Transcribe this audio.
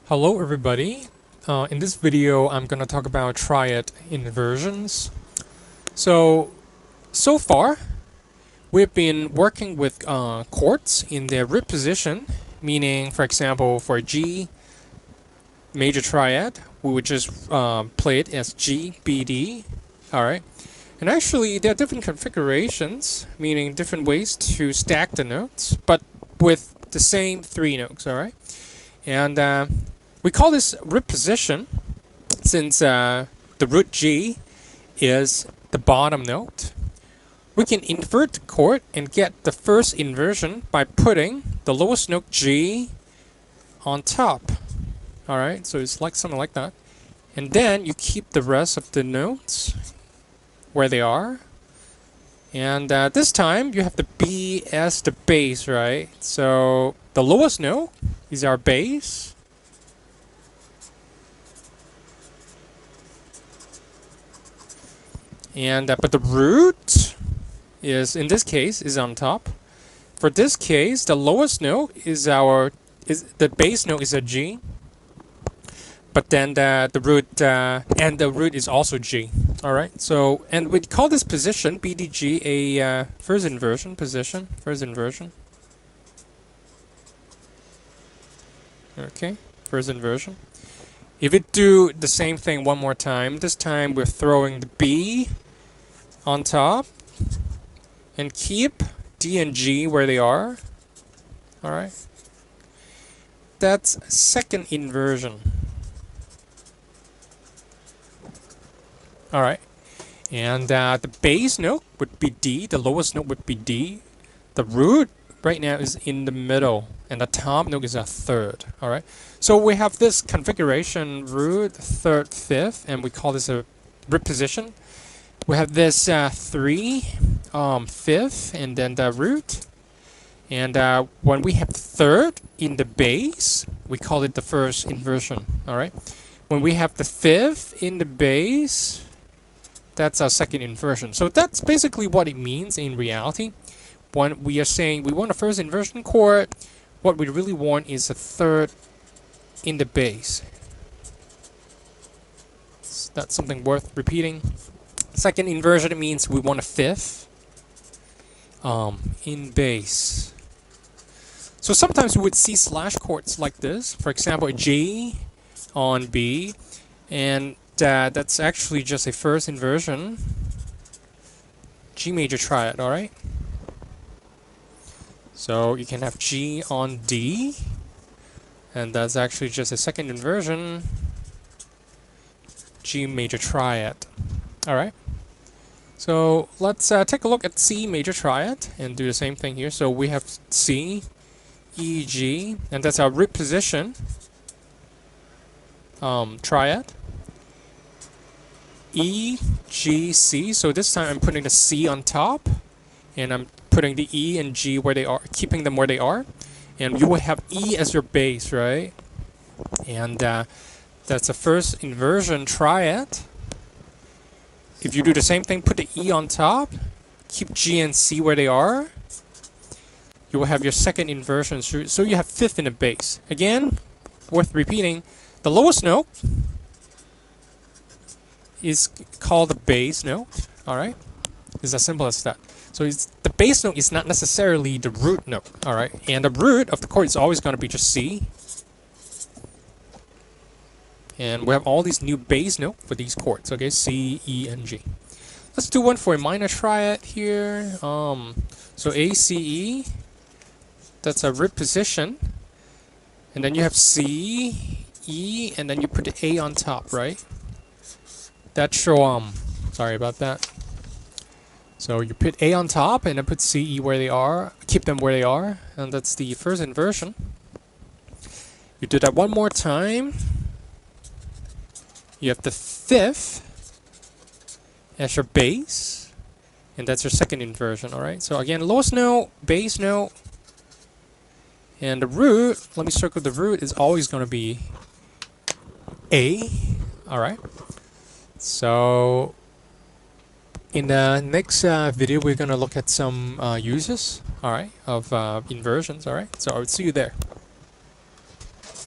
Hello everybody. In this video I'm going to talk about triad inversions. So far we've been working with chords in their root position, meaning for example for G major triad we would just play it as G, B, D. Alright. And actually there are different configurations, meaning different ways to stack the notes, but with the same three notes, alright? And we call this root position since the root G is the bottom note. We can invert the chord and get the first inversion by putting the lowest note G on top. Alright, so it's like something like that. And then you keep the rest of the notes where they are. And this time you have the B as the bass, right? So the lowest note is our bass. And but the root is, in this case, is on top. For this case, the lowest note is the bass note is a G. But then the root and the root is also G. All right. So and we call this position BDG a first inversion position. First inversion. Okay. First inversion. If we do the same thing one more time, this time we're throwing the B on top and keep D and G where they are. All right. That's second inversion. All right. And the bass note would be D. The lowest note would be D. The root right now is in the middle, and the top note is a third. All right. So we have this configuration: root, third, fifth, and we call this a root position. We have this 3, fifth, and then the root. And when we have third in the bass, we call it the first inversion. All right. When we have the fifth in the bass, that's our second inversion. So that's basically what it means in reality. When we are saying we want a first inversion chord, what we really want is a third in the bass. So that's something worth repeating. Second inversion means we want a fifth in bass. So sometimes we would see slash chords like this. For example, a G on B, and that's actually just a first inversion. G major triad, alright? So you can have G on D, and that's actually just a second inversion. G major triad. Alright? So let's take a look at C major triad and do the same thing here. So we have C, E, G, and that's our root position. Triad. E, G, C. So this time I'm putting the C on top, and I'm putting the E and G where they are, keeping them where they are. And you will have E as your bass, right? And that's the first inversion triad. If you do the same thing, put the E on top, keep G and C where they are, you will have your second inversion. So you have fifth in the bass. Again, worth repeating, the lowest note is called the bass note. Alright? It's as simple as that. So the bass note is not necessarily the root note. Alright? And the root of the chord is always going to be just C. And we have all these new bass notes for these chords. Okay? C, E, and G. Let's do one for a minor triad here. So A, C, E. That's a root position. And then you have C, E, and then you put the A on top, right? That's your, sorry about that. So you put A on top and then put C, E where they are, keep them where they are, and that's the first inversion. You do that one more time. You have the fifth as your bass, and that's your second inversion, alright? So again, lowest note, bass note, and the root, let me circle the root, is always going to be A, alright? So in the next video, we're going to look at some uses, alright, of inversions, alright? So I will see you there.